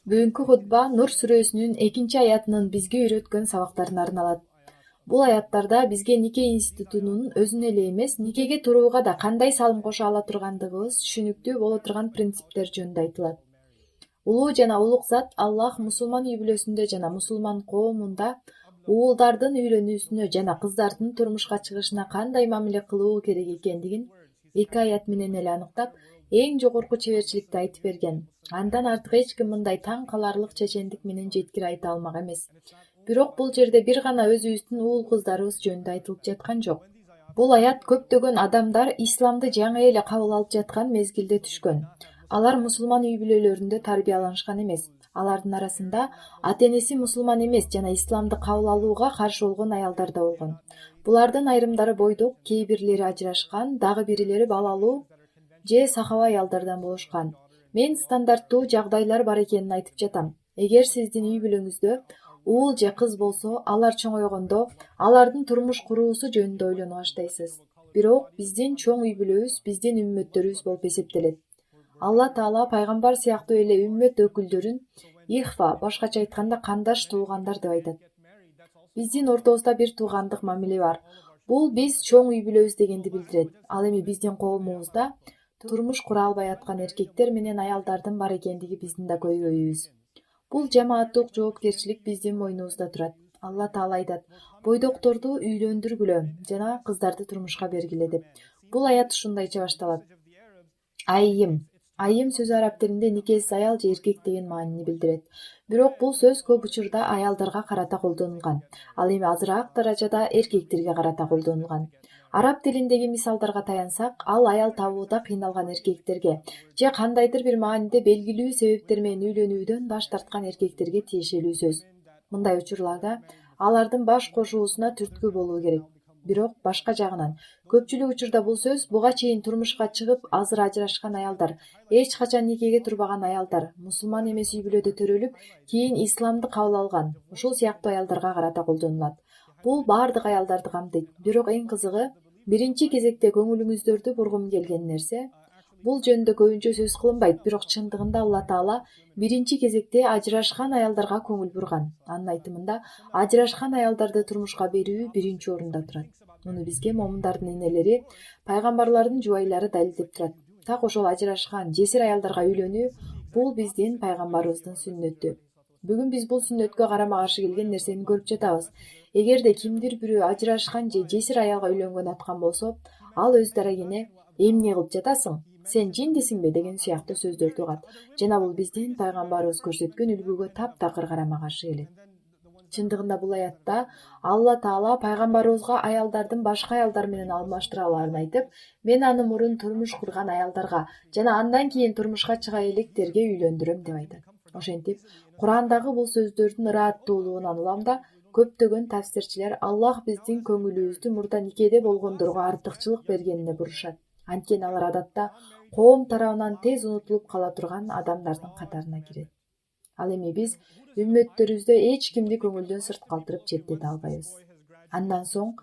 Бүгүнкү хутба Нур сүрөсүнүн 2 аятынын бизге үйрөткөн сабактарына арналат. Бул аяттарда бизге нике институтунун өзүнө эле эмес, никеге турууга да кандай салым кошо ала тургандыгыбыз түшүнүктүү боло турган принциптер жөнүндө айтылат. Улуу жана улук зат Аллах мусулман үй бүлөсүндө жана мусулман коомунда уулдардын үйлөнүүсүнө жана кыздардын турмушка чыгышына кандай мамиле кылуу керек экендигин 2 аят менен эле аныктап, эң жогорку чеберчиликти айтып берген. Андан артык эч ким мындай таң каларлык чечендик менен жеткире айта алмак эмес. Бирок бул жерде бир гана өзүбүздүн уул кыздарыбыз жөнүндө айтылып жаткан жок. Бул аят көптөгөн адамдар исламды жаңы эле кабыл алып жаткан мезгилде түшкөн. Алар мусулман үй бүлөлөрүндө тарбияланышкан эмес. Алардын арасында ата-энеси мусулман эмес жана исламды кабыл алууга каршы болгон аялдар да болгон. Булардын айрымдары бойдок, кээ бирлери ажырашкан, дагы бирилери балалуу же сахаба аялдардан болушкан. Мен стандарттуу жагдайлар бар экенин айтып жатам. Эгер сиздин үй бүлөңүздө уул же кыз болсо, алар чоңойгондо алардын турмуш куруусу жөнүндө ойлоно баштайсыз. Бирок биздин чоң үй бүлөбүз биздин үммөттөрүбүз болуп эсептелет. Алла Таала пайгамбар сыяктуу эле үммөт өкүлдөрүн ихфа, башкача айтканда кандаш туугандар деп айтат. Биздин ортобузда бир туугандык мамиле бар. Бул биз чоң үй бүлөбүз дегенди билдирет. Ал эми биздин коомубузда турмуш кура албай аткан эркектер менен аялдардын бар экендиги биздин да көйгөйүбүз. Бул жамааттык жоопкерчилик биздин мойнубузда турат. Алла Таала айтат: бойдокторду үйлөндүргүлө жана кыздарды турмушка бергиле деп. Бул аят ушундайча башталат. Айым. Айым сөзү араб тилинде никесиз аял же эркек деген маанини билдирет. Бирок бул сөз көп учурда аялдарга карата колдонулган. Ал эми азыраак даражада эркектерге карата колдонулган. Араб тилиндеги мисалдарга таянсак, ал аял табууда кыйналган эркектерге же кандайдыр бир мааниде белгилүү себептер менен үйлөнүүдөн баш тарткан эркектерге тиешелүү сөз. Мындай учурларда алардын баш кошуусуна түрткү болуу керек. Бирок башка жагынан көпчүлүк учурда бул сөз буга чейин турмушка чыгып азыр ажырашкан аялдар, эч качан никеге турбаган аялдар, мусулман эмес үй бүлөдө төрөлүп, кийин исламды кабыл алган, ушул сыяктуу аялдарга карата колдонулат. Бул баардык аялдарды камтыйт. Бирок эң кызыгы, биринчи кезекте көңүлүңүздөрдү бургум келген нерсе, бул жөнүндө көбүнчө сөз кылынбайт, бирок чындыгында Алла Таала биринчи кезекте ажырашкан аялдарга көңүл бурган. Анын айтымында, ажырашкан аялдарды турмушка берүү биринчи орунда турат. Муну бизге момундардын энелери, пайгамбарлардын жубайлары далилдеп турат. Так ошол ажырашкан, жесир аялдарга үйлөнүү бул биздин пайгамбарыбыздын сүннөтү. Бүгүн биз бул сүннөткө карама каршы келген нерсени көрүп жатабыз. Эгерде кимдир бирөө ажырашкан же жесир аялга үйлөнгөн аткан болсо, ал өз дарегине эмне кылып жатасың? Сен жиндисиңби деген сыяктуу сөздөрдү угат. Жана бул биздин пайгамбарыбыз көрсөткөн үлгүгө таптакыр карама каршы келет. Чындыгында бул аятта Алла Таала пайгамбарыбызга аялдардын башка аялдар менен алмаштыра аларын айтып, мен аны мурун турмуш курган аялдарга жана андан кийин турмушка чыга электерге үйлөндүрөм деп айтат. Ошентип, Курандагы бул сөздөрдүн ырааттуулугунан улам да көптөгөн тафсирчилер Аллах биздин көңүлүбүздү мурда никеде болгондорго артыкчылык бергенине бурушат. Анткени алар адатта коом тарабынан тез унутулуп кала турган адамдардын катарына кирет. Ал эми биз үммөттөрүбүздө эч кимди көңүлдөн сырт калтырып четтете албайбыз. Андан соң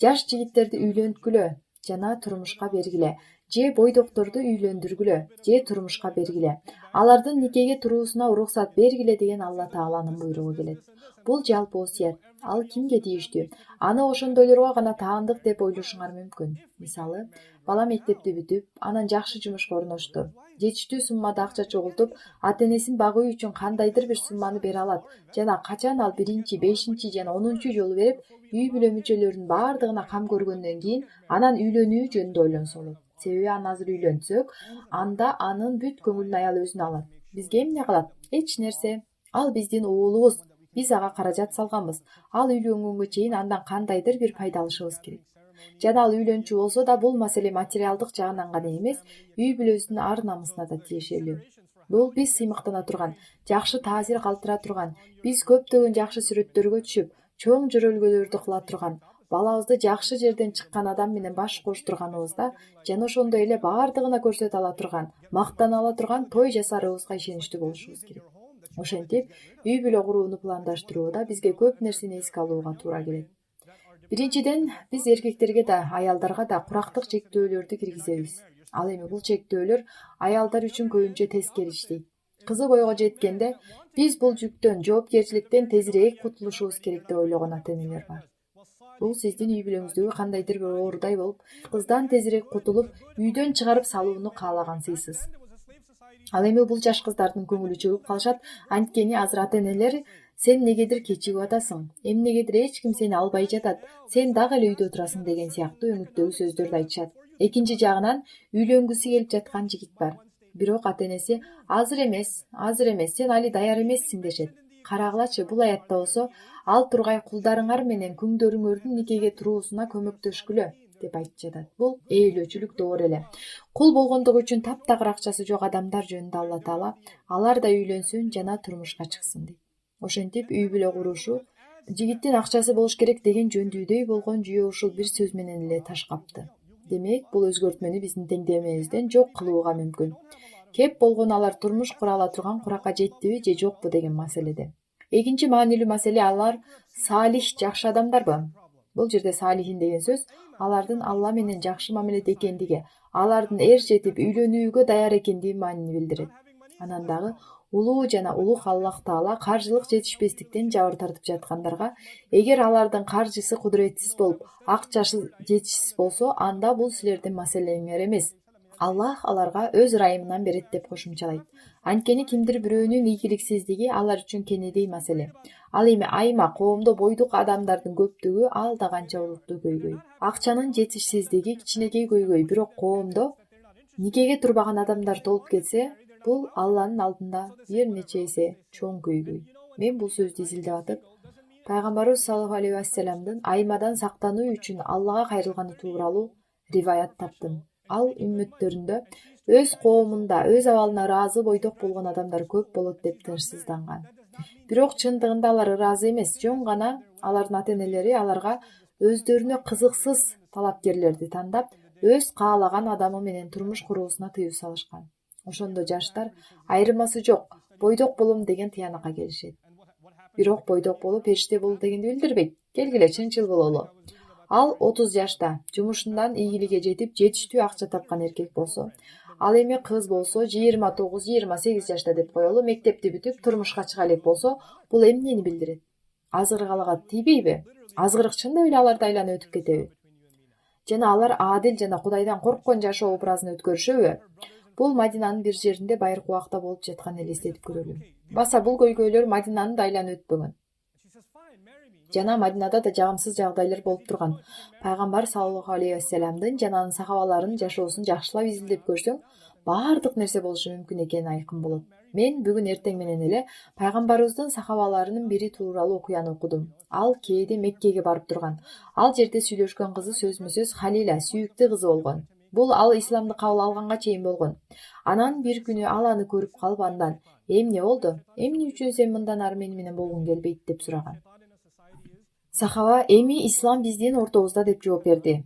жаш жигиттерди үйлөнткүлө жана турмушка бергиле, же бойдокторду үйлөндүргүлө же турмушка бергиле, алардын никеге туруусуна уруксат бергиле деген Алла Тааланын буйругу келет. Бул жалпы осуят. Ал кимге тийиштүү? Аны ошондойлорго гана таандык деп ойлошуңар мүмкүн. Мисалы, бала мектепти бүтүп, анан жакшы жумушка орношту. Жетиштүү суммада акча чогултуп, ата-энесин багуу үчүн кандайдыр бир сумманы бере алат жана качан ал биринчи, бешинчи жана 10-чу жолу берип, үй бүлө мүчөлөрүнүн баардыгына кам көргөндөн кийин анан үйлөнүү жөнүндө ойлонсо болот. Себеби аны азыр үйлөнсөк, анда анын бүт көңүлүн аял өзүнө алат. Бизге эмне кылат? Эч нерсе. Ал биздин уулубуз. Биз ага каражат салганбыз. Ал үйлөнгөнгө чейин андан кандайдыр бир пайда алышыбыз керек. Жана ал үйлөнчү болсо да бул маселе материалдык жагынан гана эмес, үй бүлөсүнүн ар намысына да тиешелүү. Бул биз сыймыктана турган, жакшы таасир калтыра турган, биз көптөгөн жакшы сүрөттөргө түшүп, чоң жөрөлгөлөрдү кыла турган, балабызды жакшы жерден чыккан адам менен баш коштурганыбызда жана ошондой эле баардыгына көрсөтө ала турган, мактана ала турган той жасарыбызга ишеничтүү болушубуз керек. Ошентип, үй бүлө курууну пландаштырууда бизге көп нерсени эске алууга туура келет. Биринчиден, биз эркектерге да, аялдарга да курактык чектөөлөрдү киргизебиз. Ал эми бул чектөөлөр аялдар үчүн көбүнчө тескери иштейт. Кызы бойго жеткенде биз бул жүктөн, жоопкерчиликтен тезирээк кутулушубуз керек деп ойлогон ата-энелер бар. Бул сиздин үй бүлөңүздөгү кандайдыр бир оорудай болуп, кыздан тезирээк кутулуп, үйдөн чыгарып салууну каалагансыйсыз. Ал эми бул жаш кыздардын көңүлү чөгүп калышат, анткени азыр ата-энелер сен негедир кечигип атасың, эмнегедир эч ким сени албай жатат, сен дагы эле үйдө отурасың деген сыяктуу өңүттөгү сөздөрдү айтышат. Экинчи жагынан үйлөнгүсү келип жаткан жигит бар. Бирок ата-энеси азыр эмес, сен али даяр эмессиң дешет. Карагылачы, бул аятта болсо ал тургай кулдарыңар менен күңдөрүңөрдүн никеге туруусуна көмөктөшкүлө деп айтып жатат. Бул ээлөөчүлүк доор эле. Кул болгондугу үчүн таптагыр акчасы жок адамдар жөнүндө Алла Таала алар да үйлөнсүн жана турмушка чыксын дейт. Ошентип үй бүлө курушу жигиттин акчасы болуш керек деген жөндүүдөй болгон жүйө ушул бир сөз менен эле таш капты. Демек, бул өзгөртмөнү биздин теңдемебизден жок кылууга мүмкүн. Кеп болгону алар турмуш кура ала турган куракка жеттиби же жокпу деген маселеде. Экинчи маанилүү маселе алар салих, жакшы адамдарбы? Бул жерде салихин деген сөз алардын Алла менен жакшы мамиледе экендиги, алардын эр жетип үйлөнүүгө даяр экендиги маанини билдирет. Анан дагы улуу жана улуг Аллах Таала каржылык жетишпестиктен жабыр тартып жаткандарга, эгер алардын каржысы кудуретсиз болуп, акчасы жетишсиз болсо, анда бул силердин маселеңер эмес. Аллах аларга өз ырайымынан берет деп кошумчалайт. Анткени кимдир бирөөнүн ийгиликсиздиги алар үчүн кенедей маселе. Ал эми айма коомдо бойдук адамдардын көптүгү ал да канча улуттуу көйгөй. Акчанын жетишсиздиги кичинекей көйгөй, бирок коомдо никеге турбаган адамдар толуп кетсе, бул Алланын алдында бир нече эсе чоң көйгөй. Мен бул сөздү изилдеп атып, пайгамбарыбыз саллаллаху алейхи вассаламдын аймадан сактануу үчүн Аллага кайрылганы тууралуу риваят таптым. Ал үммөттөрүндө өз коомунда өз абалына ыраазы бойдок болгон адамдар көп болот деп тынчсызданган. Бирок чындыгында алар ыраазы эмес, жөн гана алардын ата-энелери аларга өздөрүнө кызыксыз талапкерлерди тандап, өз каалаган адамы менен турмуш куруусуна тыюу салышкан. Ошондо жаштар айырмасы жок, бойдок болом деген тыянакка келишет. Бирок бойдок болуу периште болуу дегенди билдирбейт. Келгиле чынчыл бололу. Ал 30 жашта жумушундан ийгиликке жетип, жетиштүү акча тапкан эркек болсо, ал эми кыз болсо 29-28 жашта деп коелу, мектепти бүтүп турмушка чыга элек болсо, бул эмнени билдирет? Азгырык алага тийбейби? Азгырык чындап эле аларды айланып өтүп кетеби? Жана алар адил жана Кудайдан корккон жашоо образын өткөрүшөбү? Бул Мадинанын бир жеринде байыркы убакта болуп жаткан эле эстетип көрөлү. Баса бул көйгөйлөр Мадинаны да айланып өтпөгөн. Жана Мадинада да жагымсыз жагдайлар болуп турган. Пайгамбар саллаллаху алейхи вассаламдын жана анын сахабаларынын жашоосун жакшылап изилдеп көрсөң, баардык нерсе болушу мүмкүн экени айкын болот. Мен бүгүн эртең менен эле пайгамбарыбыздын сахабаларынын бири тууралуу окуяны окудум. Ал кээде Меккеге барып турган. Ал жерде сүйлөшкөн кызы сөзмө сөз Халила, сүйүктүү кызы болгон. Бул ал исламды кабыл алганга чейин болгон. Анан бир күнү ал аны көрүп калып андан: "Эмне болду? Эмне үчүн сен мындан ары мени менен болгуң келбейт?" деп сураган. Сахаба: "Эми ислам биздин ортобузда" деп жооп берди.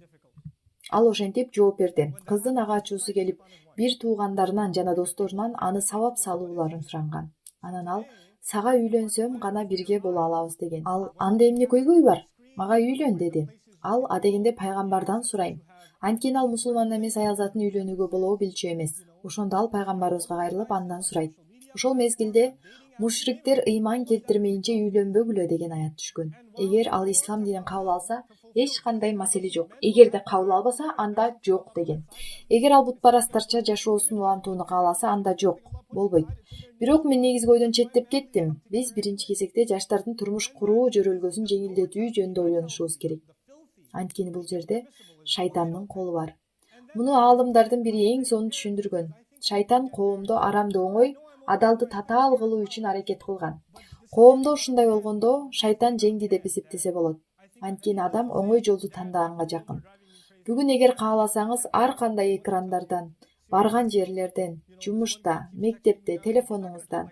Ал ошентип жооп берди. Кыздын ага ачуусу келип, бир туугандарынан жана досторунан аны сабап салууларын суранган. Анан ал: "Сага үйлөнсөм гана бирге боло алабыз" деген. Ал: "Анда эмне көйгөй бар? Мага үйлөн" деди. Ал: "Адегенде пайгамбардан сурайм. Анткени ал мусулман эмес аял затын үйлөнүүгө болобу билчү эмес." Ошондо ал пайгамбарыбызга кайрылып андан сурайт. Ошол мезгилде мушриктер ыйман келтирмейинче үйлөнбөгүлө деген аят түшкөн. Эгер ал ислам динин кабыл алса, эч кандай маселе жок. Эгерде кабыл албаса, анда жок деген. Эгер ал бутпарастарча жашоосун улантууну кааласа, анда жок, болбойт. Бирок мен негизги ойдон четтеп кеттим. Биз биринчи кезекте жаштардын турмуш куруу жөрөлгөсүн жеңилдетүү жөнүндө ойлонушубуз керек. Анткени бул жерде шайтандын колу бар. Муну аалымдардын бири эң сонун түшүндүргөн. Шайтан коомдо арамды оңой, адалды татаал кылуу үчүн аракет кылган. Коомдо ушундай болгондо шайтан жеңди деп эсептесе болот. Анткени адам оңой жолду тандаганга жакын. Бүгүн эгер кааласаңыз, ар кандай экрандардан, барган жерлерден, жумушта, мектепте, телефонуңуздан,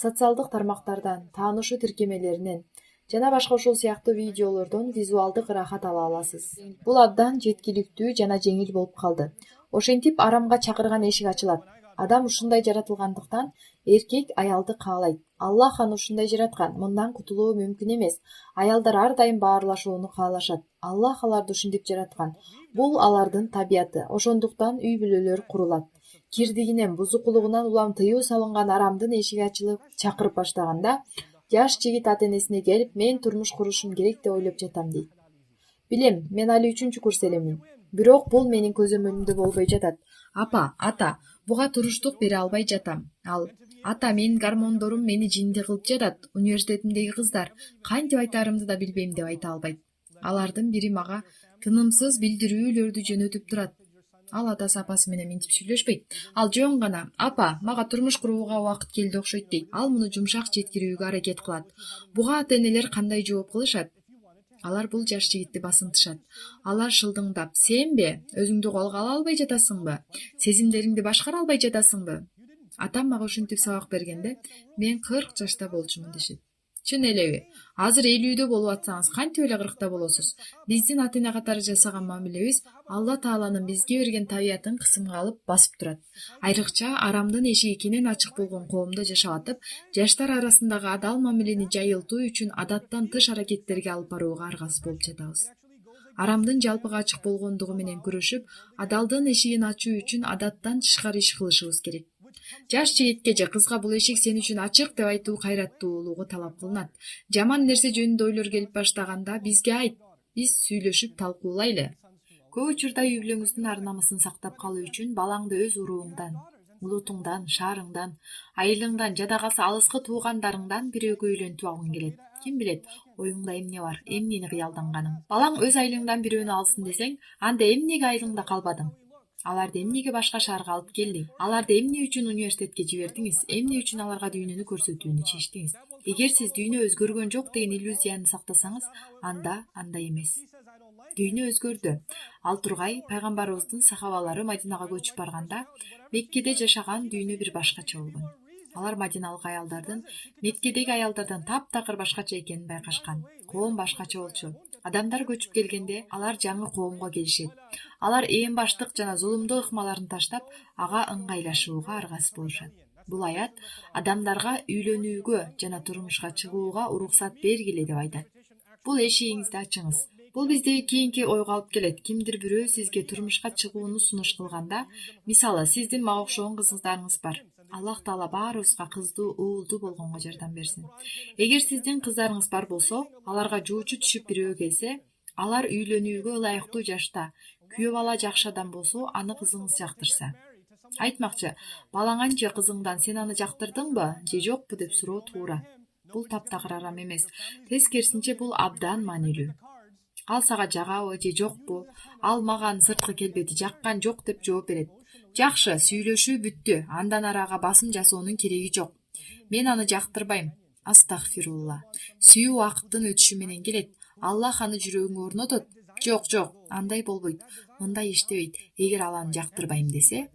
социалдык тармактардан, таанышуу тиркемелеринен жана башка ушул сыяктуу видеолордон визуалдык ырахат ала аласыз. Бул абдан жеткиликтүү жана жеңил болуп калды. Ошентип арамга чакырган эшик ачылат. Адам ушундай жаратылгандыктан эркек аялды каалайт. Аллах аны ушундай жараткан, мындан кутулуу мүмкүн эмес. Аялдар ар дайым баарлашууну каалашат. Аллах аларды ушинтип жараткан. Бул алардын табияты. Ошондуктан үй бүлөлөр курулат. кирдигинен бузукулугунан улам тыюу салынган арамдын эшиги ачылып чакырып баштаганда жаш жигит ата энесине келип мен турмуш курушум керек деп ойлоп жатам дейт. Билем, мен али 3-курс элемин. Бирок бул менин көзөмөлүмдө болбой жатат. Апа, ата, буга туруштук бере албай жатам. Ал: ата, менин гормондорум мени жинди кылып жатат. Университетимдеги кыздар кантип айтаарымды да билбейм деп айта албайт. Алардын бири мага тынымсыз билдирүүлөрдү жөнөтүп турат. Ал атасы апасы менен минтип сүйлөшпөйт. Ал жөн гана: апа, мага турмуш курууга убакыт келди окшойт дейт. Ал муну жумшак жеткирүүгө аракет кылат. Буга ата энелер кандай жооп кылышат? Алар бул жаш жигитти басынтышат. Алар шылдыңдап: сенби? Өзүңдү колго ала албай жатасыңбы? Сезимдериңди башкара албай жатасыңбы? Атам мага ушинтип сабак бергенде мен 40 жашта болчумун дешет. Чын элеби? Азыр 50-дө болуп атсаңыз кантип эле 40та болосуз? Биздин ата эне катары жасаган мамилебиз Алла Тааланын бизге берген табиятын кысымга алып басып турат. Айрыкча арамдын эшиги кенен ачык болгон коомдо жашап атып, жаштар арасындагы адал мамилени жайылтуу үчүн адаттан тыш аракеттерге алып барууга аргасыз болуп жатабыз. Арамдын жалпыга ачык болгондугу менен күрөшүп, адалдын эшигин ачуу үчүн адаттан тышкары иш кылышыбыз керек. Жаш жигитке же кызга бул эшик сен үчүн ачык деп айтуу кайраттуулугу талап кылынат. Жаман нерсе жөнүндө ойлор келип баштаганда бизге айт, биз сүйлөшүп талкуулайлы. Көп учурда үй бүлөңүздүн ар намысын сактап калуу үчүн балаңды өз урууңдан, улутуңдан, шаарыңдан, айылыңдан жада калса алыскы туугандарыңдан бирөөгө үйлөнтүп алгың келет. Ким билет, оюңда эмне бар, эмнени кыялданганың. Балаң өз айылыңдан бирөөнү алсын десең, анда эмнеге айылыңда калбадың? Аларды эмнеге башка шаарга алып келдиң? Аларды эмне үчүн университетке жибердиңиз? Эмне үчүн аларга дүйнөнү көрсөтүүнү чечтиңиз? Эгер сиз дүйнө өзгөргөн жок деген иллюзияны сактасаңыз, анда андай эмес. Дүйнө өзгөрдү. Ал тургай пайгамбарыбыздын сахабалары Мадинага көчүп барганда, Меккеде жашаган дүйнө бир башкача болгон. Алар мадиналык аялдардын Меккедеги аялдардан таптакыр башкача экенин байкашкан. Коом башкача болчу. Адамдар көчүп келгенде алар жаңы коомго келишет. Алар ээн баштык жана зулумдуу ыкмаларын таштап, ага ыңгайлашууга аргасыз болушат. Бул аят адамдарга үйлөнүүгө жана турмушка чыгууга уруксат бергиле деп айтат. Бул эшигиңизди ачыңыз. Бул бизди кийинки ойго алып келет. Кимдир бирөө сизге турмушка чыгууну сунуш кылганда, мисалы, сиздин мага окшогон кыздарыңыз бар. Аллах Таала баарыбызга кыздуу, уулдуу болгонго жардам берсин. Эгер сиздин кыздарыңыз бар болсо, аларга жуучу түшүп бирөө келсе, алар үйлөнүүгө ылайыктуу жашта, күйөө бала жакшы адам болсо, аны кызыңыз жактырса. Айтмакчы, балаңан же кызыңдан сен аны жактырдыңбы же жокпу деп суроо туура. Бул таптакыр арам эмес. Тескерисинче бул абдан маанилүү. Ал сага жагабы же жокпу? Ал маган сырткы келбети жаккан жок деп жооп берет. Жакшы, сүйлөшүү бүттү. Андан ары ага басым жасоонун кереги жок. Мен аны жактырбайм. Астагфирулла. Сүйүү убакыттын өтүшү менен келет. Аллах аны жүрөгүңө орнотот. Жок, жок, андай болбойт. Мындай иштебейт. Эгер ал аны жактырбайм десе,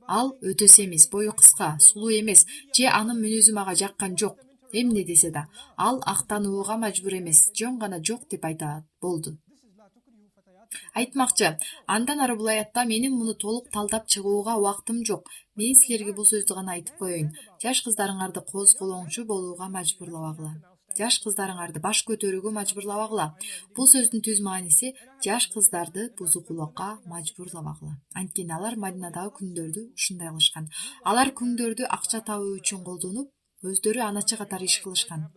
ал өтө семиз, бою кыска, сулуу эмес, же анын мүнөзү мага жаккан жок. Эмне десе да, ал актанууга мажбур эмес, жөн гана жок деп айтат. Болду. Айтмакчы, андан ары бул аятта менин муну толук талдап чыгууга убактым жок. Мен силерге бул сөздү гана айтып коеюн. Жаш кыздарыңарды козголоңчу болууга мажбурлабагыла. Жаш кыздарыңарды баш көтөрүүгө мажбурлабагыла. Бул сөздүн түз мааниси жаш кыздарды бузукулукка мажбурлабагыла. Анткени алар Мадинадагы күндөрдү ушундай кылышкан. Алар күндөрдү акча табуу үчүн колдонуп, өздөрү аначы катары иш кылышкан.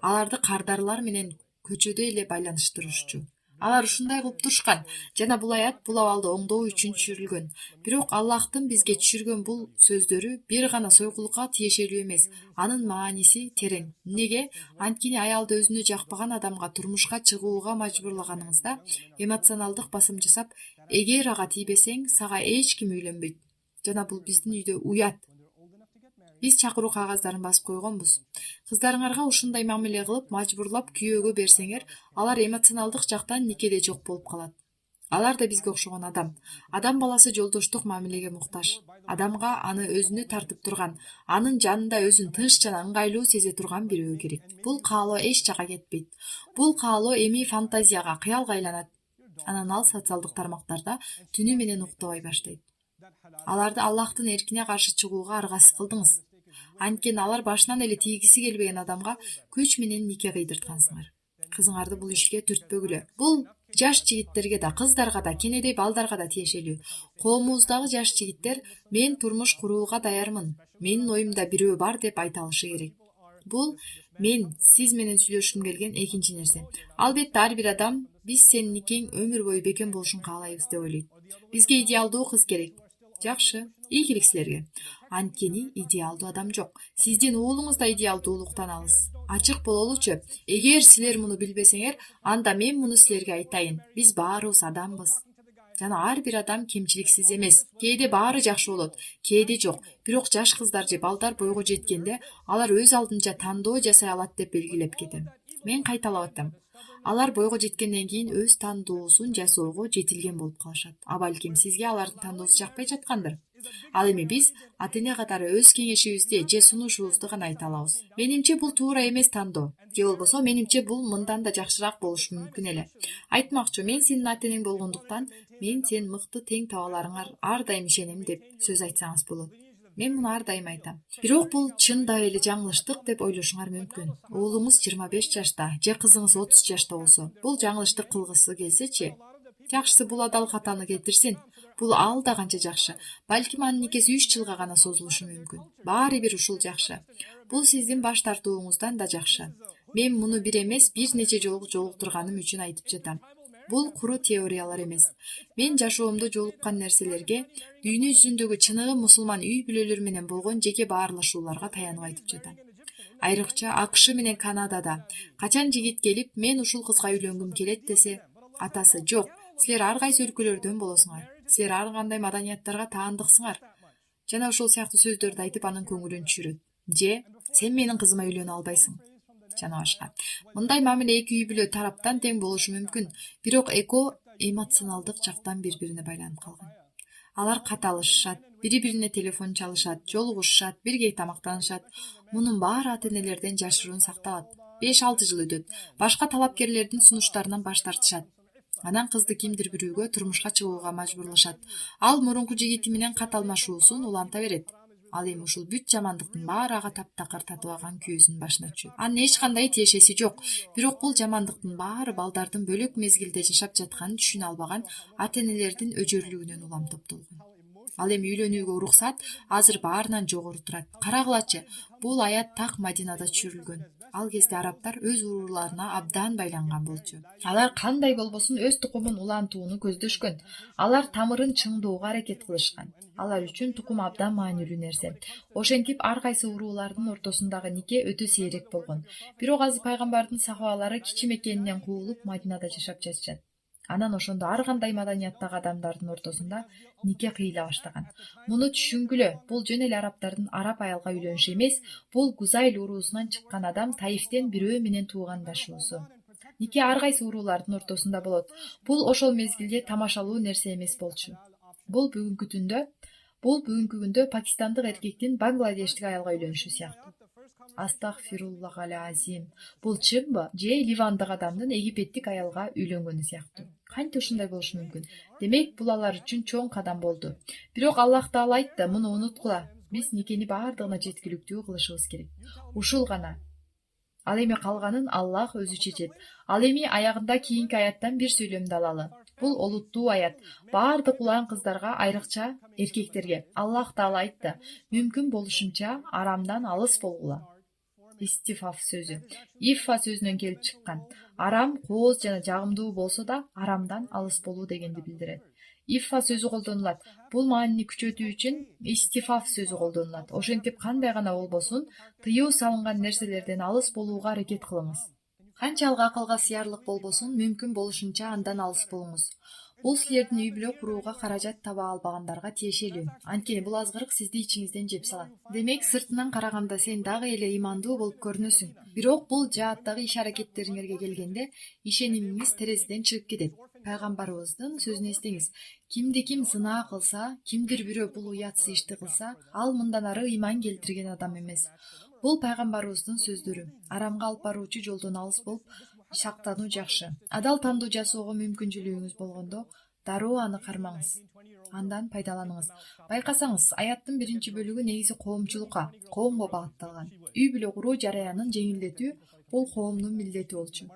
Аларды кардарлар менен көчөдө эле байланыштырышчу. Алар ушундай кылып турушкан жана бул аят бул абалды оңдоо үчүн түшүрүлгөн. Бирок Аллахтын бизге түшүргөн бул сөздөрү бир гана сойкулукка тиешелүү эмес. Анын мааниси терең. Эмнеге? Анткени аялды өзүнө жакпаган адамга турмушка чыгууга мажбурлаганыңызда эмоционалдык басым жасап, эгер ага тийбесең, сага эч ким үйлөнбөйт. Жана бул биздин үйдө уят. Биз чакыруу кагаздарын басып койгонбуз. Кыздарыңарга ушундай мамиле кылып, мажбурлап күйөөгө берсеңер, алар эмоционалдык жактан никеде жок болуп калат. Алар да бизге окшогон адам. Адам баласы жолдоштук мамилеге муктаж. Адамга аны өзүнө тартып турган, анын жанында өзүн тынч жана ыңгайлуу сезе турган бирөө керек. Бул каалоо эч жака кетпейт. Бул каалоо эми фантазияга, кыялга айланат. Анан ал социалдык тармактарда түнү менен уктабай баштайт. Аларды Аллахтын эркине каршы чыгууга аргасыз кылдыңыз. Анткени алар башынан эле тийгиси келбеген адамга күч менен нике кыйдырткансыңар. Кызыңарды бул ишке түртпөгүлө. Бул Жаш жигиттерге да, кыздарга да, кенедей балдарга да тиешелүү. Коомубуздагы жаш жигиттер мен турмуш курууга даярмын, менин оюмда бирөө бар деп айта алышы керек. Бул мен сиз менен сүйлөшкүм келген экинчи нерсе. Албетте ар бир адам биз сенин никең өмүр бою бекем болушун каалайбыз деп ойлойт. Бизге идеалдуу кыз керек. Жакшы, ийгилик силерге. Анткени идеалдуу адам жок. Сиздин уулуңуз да идеалдуулуктан алыс. Ачык бололучу. Эгер силер муну билбесеңер, анда мен муну силерге айтайын. Биз баарыбыз адамбыз. Жана ар бир адам кемчиликсиз эмес. Кээде баары жакшы болот, кээде жок. Бирок жаш кыздар же балдар бойго жеткенде алар өз алдынча тандоо жасай алат деп белгилеп кетем. Мен кайталап атам. Алар бойго жеткенден кийин өз тандоосун жасоого жетилген болуп калышат. А балким сизге алардын тандоосу жакпай жаткандыр. Ал эми биз ата эне катары өз кеңешибизди же сунушубузду гана айта алабыз. Менимче бул туура эмес тандоо. Же болбосо менимче бул мындан да жакшыраак болушу мүмкүн эле. Айтмакчы, мен сенин ата энең болгондуктан мен сен мыкты тең таба аларыңар ар дайым ишенем деп сөз айтсаңыз болот. Мен муну ар дайым айтам. Бирок бул чындап эле жаңылыштык деп ойлошуңар мүмкүн. Уулуңуз 25 жашта же кызыңыз 30 жашта болсо, бул жаңылыштык кылгысы келсечи, жакшысы бул адал катаны кетирсин. Бул ал да канча жакшы. Балким анын никеси 3 жылга гана созулушу мүмкүн. Баары бир ушул жакшы. Бул сиздин баш тартууңуздан да жакшы. Мен муну бир эмес, бир нече жолу жолуктурганым үчүн айтып жатам. Бул куру теориялар эмес. Мен жашоомдо жолуккан нерселерге, дүйнө жүзүндөгү чыныгы мусулман үй бүлөлөр менен болгон жеке баарлашууларга таянып айтып жатам. Айрыкча АКШ менен Канадада качан жигит келип, мен ушул кызга үйлөнгүм келет десе, атасы жок, силер ар кайсы өлкөлөрдөн болосуңар. Силер ар кандай маданияттарга таандыксыңар. Жана ошол сыяктуу сөздөрдү айтып анын көңүлүн түшүрөт. Же сен менин кызыма үйлөнө албайсың. Жана башка. Мындай мамиле эки үй бүлө тараптан тең болушу мүмкүн, бирок экөө эмоционалдык жактан бири-бирине байланып калган. Алар каталышышат, бири-бирине телефон чалышат, жолугушушат, бирге тамактанышат. Мунун баары ата энелерден жашыруун сакталат. 5-6 жыл өтөт. Башка талапкерлердин сунуштарынан баш тартышат. Анан кызды кимдир бирөөгө турмушка чыгууга мажбурлашат. Ал мурунку жигити менен кат алмашуусун уланта берет. Ал эми ушул бүт жамандыктын баары ага таптакыр татып алган күйөөсүнүн башына түшөт. Анын эч кандай тиешеси жок. Бирок бул жамандыктын баары балдардын бөлөк мезгилде жашап жатканын түшүнө албаган ата энелердин өжөрлүгүнөн улам топтолгон. Ал эми үйлөнүүгө уруксат азыр баарынан жогору турат. Карагылачы, бул аят так Мадинада түшүрүлгөн. Ал кезде арабтар өз урууларына абдан байланган болчу. Алар кандай болбосун өз тукумун улантууну көздөшкөн. Алар тамырын чыңдоого аракет кылышкан. Алар үчүн тукум абдан маанилүү нерсе. Ошентип ар кайсы уруулардын ортосундагы нике өтө сейрек болгон. Бирок азыр пайгамбардын сахабалары кичи Меккенинен куулуп Мадинада жашап жатышат. Анан ошондо ар кандай маданияттагы адамдардын ортосунда нике кыйыла баштаган. Муну түшүнгүлө, бул жөн эле арабтардын араб аялга үйлөнүшү эмес, бул Гузайл уруусунан чыккан адам Таифтен бирөө менен туугандашуусу. Нике ар кайсы уруулардын ортосунда болот. Бул ошол мезгилде тамашалуу нерсе эмес болчу. Бул бүгүнкү күндө пакистандык эркектин бангладештик аялга үйлөнүшү сыяктуу. Астагфируллах азим. Бул чынбы? Же Ливандык адамдын египеттик аялга үйлөнгөнү сыяктуу. Кантип ушундай болушу мүмкүн? Демек, бул алар үчүн чоң кадам болду. Бирок Аллах Таала айтты, муну унуткула. Биз никени баардыгына жеткиликтүү кылышыбыз керек. Ушул гана. Ал эми калганын Аллах өзү чечет. Ал эми аягында кийинки аяттан бир сөйлөмдү алалы. Бул олуттуу аят. Баардык улан кыздарга, айрыкча эркектерге Аллах Таала айтты: мүмкүн болушунча арамдан алыс болгула. Истифаф сөзү иффа сөзүнөн келип чыккан. Арам кооз жана жагымдуу болсо да арамдан алыс болуу дегенди билдирет. Иффа сөзү колдонулат. Бул маанини күчөтүү үчүн истифаф сөзү колдонулат. Ошентип кандай гана болбосун, тыюу салынган нерселерден алыс болууга аракет кылыңыз. Канчалык акылга сыярлык болбосун, мүмкүн болушунча андан алыс болуңуз. Бул силердин үй бүлө курууга каражат таба албагандарга тиешелүү. Анткени бул азгырык сизди ичиңизден жеп салат. Демек, сыртынан караганда сен дагы эле имандуу болуп көрүнөсүң. Бирок бул жааттагы иш-аракеттериңерге келгенде ишенимиңиз терезеден чыгып кетет. Пайгамбарыбыздын сөзүн эстеңиз. Кимди ким зына кылса, кимдир бирөө бул уятсыз ишти кылса, ал мындан ары ыйман келтирген адам эмес. Бул пайгамбарыбыздын сөздөрү. Арамга алып баруучу жолдон алыс болуп сактануу жакшы. Адал тандоо жасоого мүмкүнчүлүгүңүз болгондо, дароо аны кармаңыз. Андан пайдаланыңыз. Байкасаңыз, аяттын биринчи бөлүгү негизи коомчулукка, коомго багытталган. Үй бүлө куруу жараянын жеңилдетүү бул коомдун милдети болчу.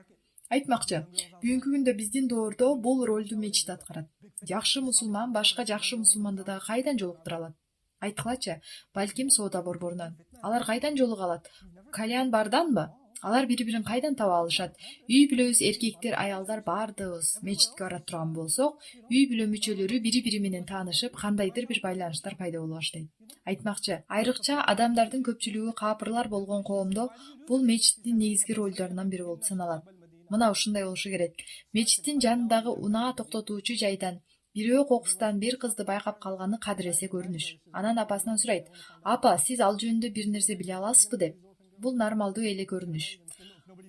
Айтмакчы, бүгүнкү күндө биздин доордо бул ролду мечит аткарат. Жакшы мусулман башка жакшы мусулманды дагы кайдан жолуктура алат? Айткылачы, балким соода борборунан. Алар кайдан жолуга алат? Кальян барданбы? Алар бири-бирин кайдан таба алышат? Үй бүлөбүз эркектер, аялдар баардыгыбыз мечитке бара турган болсок, үй бүлө мүчөлөрү бири-бири менен таанышып, кандайдыр бир байланыштар пайда боло баштайт. Айтмакчы, айрыкча адамдардын көпчүлүгү каапырлар болгон коомдо бул мечиттин негизги ролдорунан бири болуп саналат. Мына ушундай болушу керек. Мечиттин жанындагы унаа токтотуучу жайдан бирөө кокустан бир кызды байкап калганы кадыресе көрүнүш. Анан апасынан сурайт: "Апа, сиз ал жөнүндө бир нерсе биле аласызбы?" деп. Бул нормалдуу эле көрүнүш.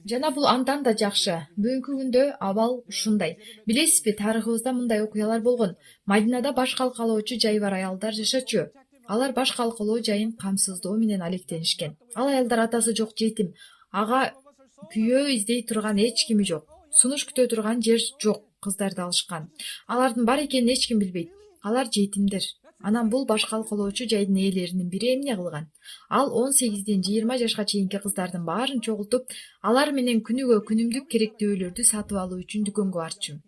Жана бул андан да жакшы. Бүгүнкү күндө абал ушундай. Билесизби, тарыхыбызда мындай окуялар болгон. Мадинада баш калкалоочу жай бар аялдар жашачу. Алар баш калкалоо жайын камсыздоо менен алектенишкен. Ал аялдар атасы жок жетим. Ага күйөө издей турган эч кими жок. Сунуш күтө турган жер жок. Кыздарды алышкан. Алардын бар экенин эч ким билбейт. Алар жетимдер. Анан бул баш калкалоочу жайдын ээлеринин бири эмне кылган? Ал 18ден 20 жашка чейинки кыздардын баарын чогултуп, алар менен күнүгө күнүмдүк керектөөлөрдү сатып алуу үчүн дүкөнгө барчу.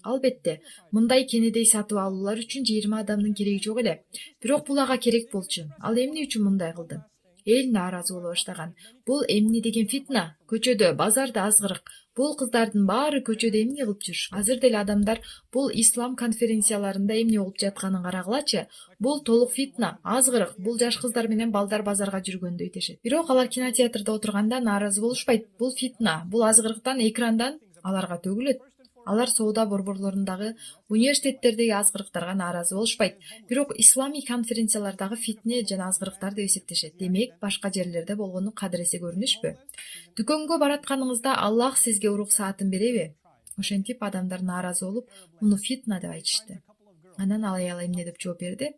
Албетте, мындай кенедей сатып алуулар үчүн 20 адамдын кереги жок эле. Бирок бул ага керек болчу. Ал эмне үчүн мындай кылды? Эл нааразы боло баштаган. Бул эмне деген фитна? Көчөдө, базарда азгырык. Бул кыздардын баары көчөдө эмне кылып жүр? Азыр деле адамдар бул ислам конференцияларында эмне болуп жатканын карагылачы. Бул толук фитна, азгырык. Бул жаш кыздар менен балдар базарга жүргөндөй дешет. Бирок алар кинотеатрда отурганда нааразы болушпайт. Бул фитна, бул азгырыктан экрандан аларга төгүлөт. Алар соода борборлорундагы, университеттердеги азгырыктарга нааразы болушпайт. Бирок исламий конференциялардагы фитне жана азгырыктар деп эсептешет. Демек, башка жерлерде болгону кадыресе көрүнүшпү? Дүкөнгө баратканыңызда Аллах сизге уруксаатын береби? Ошентип адамдар нааразы болуп, муну фитна деп айтышты. Анан ал аял эмне деп жооп берди?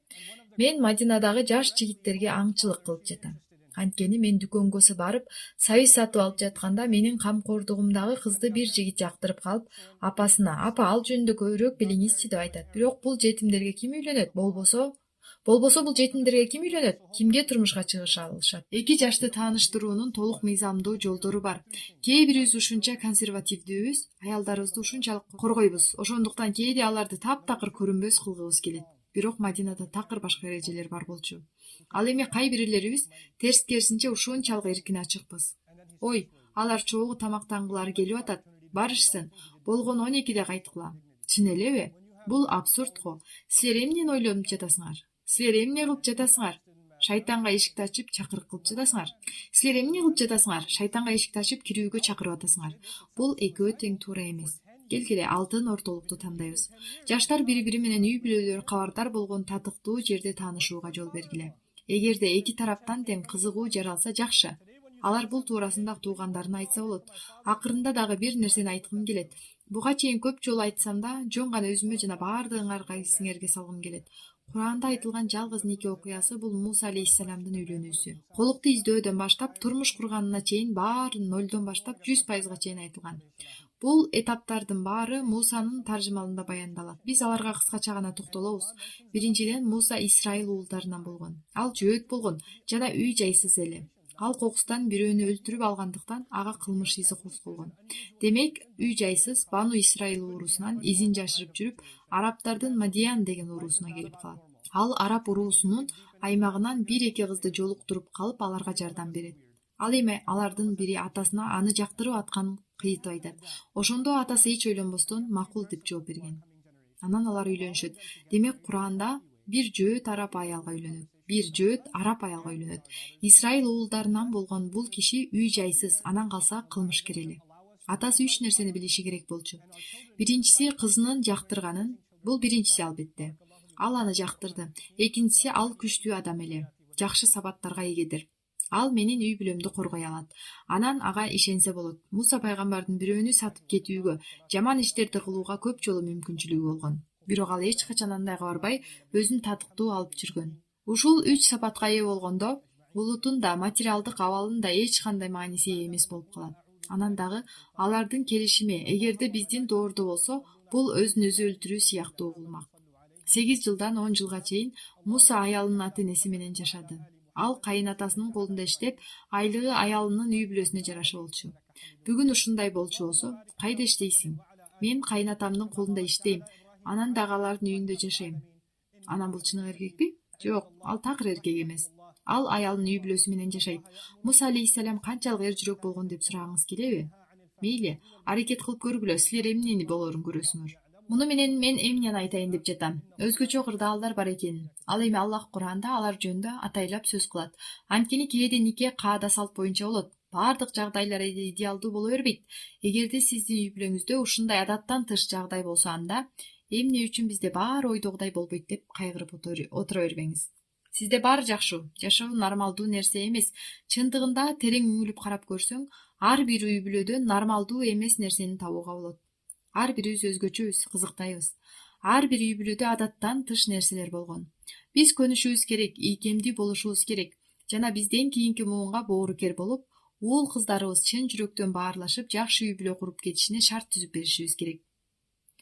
Мен Мадинадагы жаш жигиттерге аңчылык кылып жатам. Анткени мен дүкөнгө барып, сабиз сатып алып жатканда менин камкордугумдагы кызды бир жигит жактырып калып, апасына: "Апа, ал жөнүндө көбүрөөк билиңизчи" деп айтат. Бирок бул жетимдерге ким үйлөнөт? Болбосо бул жетимдерге ким үйлөнөт? Кимге турмушка чыгыша алышат? Эки жашты тааныштыруунун толук мыйзамдуу жолдору бар. Кээ бирибиз ушунча консервативдүүбүз, аялдарыбызды ушунчалык коргойбуз. Ошондуктан кээде аларды таптакыр көрүнбөс кылгыбыз келет. Бирок Мадинада такыр башка эрежелер бар болчу. Ал эми кай бирлерибиз терс-керисинче ушунчалык эркин ачыкпыз. Ой, алар чогуу тамактангылары келип атат. Барышсын. Болгону 12де кайткыла. Чын элеби? Бул абсурд го. Силер эмнени ойлонуп жатасыңар? Силер эмне кылып жатасыңар? Шайтанга эшикти ачып чакырык кылып жатасыңар. Силер эмне кылып жатасыңар? Шайтанга эшикти ачып кирүүгө чакырып атасыңар. Бул экөө тең туура эмес. Келгиле алтын ортолукту тандайбыз. Жаштар бири-бири менен үй бүлөлөрү кабардар болгон татыктуу жерде таанышууга жол бергиле. Эгерде эки тараптан тең кызыгуу жаралса жакшы. Алар бул туурасында туугандарына айтса болот. Акырында дагы бир нерсени айткым келет. Буга чейин көп жолу айтсам да, жөн гана өзүмө жана баардыгыңарга эсиңерге салгым келет. Куранда айтылган жалгыз нике окуясы бул Муса алейхиссаламдын үйлөнүүсү. Колукту издөөдөн баштап турмуш курганына чейин баарын 0дон баштап 100%га чейин айтылган. Бул этаптардын баары Мусанын таржымалында баяндалат. Биз аларга кыскача гана токтолобуз. Биринчиден, Муса Исраил уулдарынан болгон. Ал жөөт болгон жана үй жайсыз эле. Ал кокустан бирөөнү өлтүрүп алгандыктан ага кылмыш изи козголгон. Демек, үй жайсыз Бану Исраил уруусунан изин жашырып жүрүп, арабтардын Мадиян деген уруусуна келип калат. Ал араб уруусунун аймагынан 1-2 кызды жолуктуруп калып, аларга жардам берет. Ал эми алардын бири атасына аны жактырып атканын кыйтып айтат. Ошондо атасы эч ойлонбостон макул деп жооп берген. Анан алар үйлөнүшөт. Демек, Куранда бир жөөт араб аялга үйлөнөт. Бир жөөт араб аялга үйлөнөт. Исраил уулдарынан болгон бул киши үй жайсыз, анан калса кылмышкер эле. Атасы 3 нерсени билиши керек болчу. Биринчиси, кызынын жактырганын. Бул биринчиси албетте. Ал аны жактырды. Экинчиси, ал күчтүү адам эле. Жакшы сабаттарга эгедир. Ал менин үй бүлөмдү коргой алат. Анан ага ишенсе болот. Муса пайгамбардын бирөөнү сатып кетүүгө, жаман иштерди кылууга көп жолу мүмкүнчүлүгү болгон. Бирок ал эч качан андайга барбай, өзүн татыктуу алып жүргөн. Ушул 3 сапатка ээ болгондо, улутун да, материалдык абалын да эч кандай мааниси эмес болуп калат. Анан дагы алардын келишими, эгерде биздин доордо болсо, бул өзүн өзү өлтүрүү сыяктуу угулмак. 8 жылдан 10 жылга чейин Муса аялынын ата-энеси менен жашады. Ал кайынатасынын колунда иштеп, айлыгы аялынын үй бүлөсүнө жараша болчу. Бүгүн ушундай болчу болсо, кайда иштейсиң? Мен кайынатамдын колунда иштейм, анан дагы алардын үйүндө жашайм. Анан бул чыныгы эркекпи? Жок, ал такыр эркек эмес. Ал аялынын үй бүлөсү менен жашайт. Муса алейхисалам канчалык эр жүрөк болгон деп сурагыңыз келеби? Мейли, аракет кылып көргүлө, силер эмнени болоорун көрөсүңөр. Муну менен мен эмнени айтайын деп жатам. Өзгөчө кырдаалдар бар экен. Ал эми Аллах Куранда алар жөнүндө атайлап сөз кылат. Анткени кээде нике каада салт боюнча болот. Баардык жагдайлар идеалдуу боло бербейт. Эгерде сиздин үй бүлөңүздө ушундай адаттан тыш жагдай болсо, анда эмне үчүн бизде баары ойдогудай болбойт деп кайгырып отура бербеңиз. Сизде баары жакшы, жашоо нормалдуу нерсе эмес. Чындыгында терең үңүлүп карап көрсөң, ар бир үй бүлөдө нормалдуу эмес нерсени табууга болот. Ар бирибиз өзгөчөбүз, кызыктайбыз. Ар бир үй бүлөдө адаттан тыш нерселер болгон. Биз көнүшүбүз керек, ийкемдүү болушубуз керек жана бизден кийинки муунга боорукер болуп, уул кыздарыбыз чын жүрөктөн баарлашып, жакшы үй бүлө куруп кетишине шарт түзүп беришибиз керек.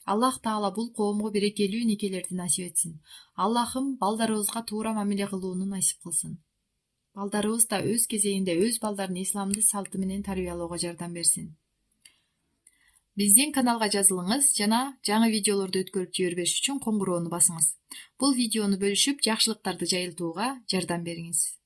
Аллах Таала бул коомго берекелүү никелерди насип этсин. Аллахым балдарыбызга туура мамиле кылууну насип кылсын. Балдарыбыз да өз кезегинде өз балдарын исламдын салты менен тарбиялоого жардам берсин. Биздин каналга жазылыңыз жана жаңы видеолорду өткөрүп жибербеш үчүн коңгуроону басыңыз. Бул видеону бөлүшүп, жакшылыктарды жайылтууга жардам бериңиз.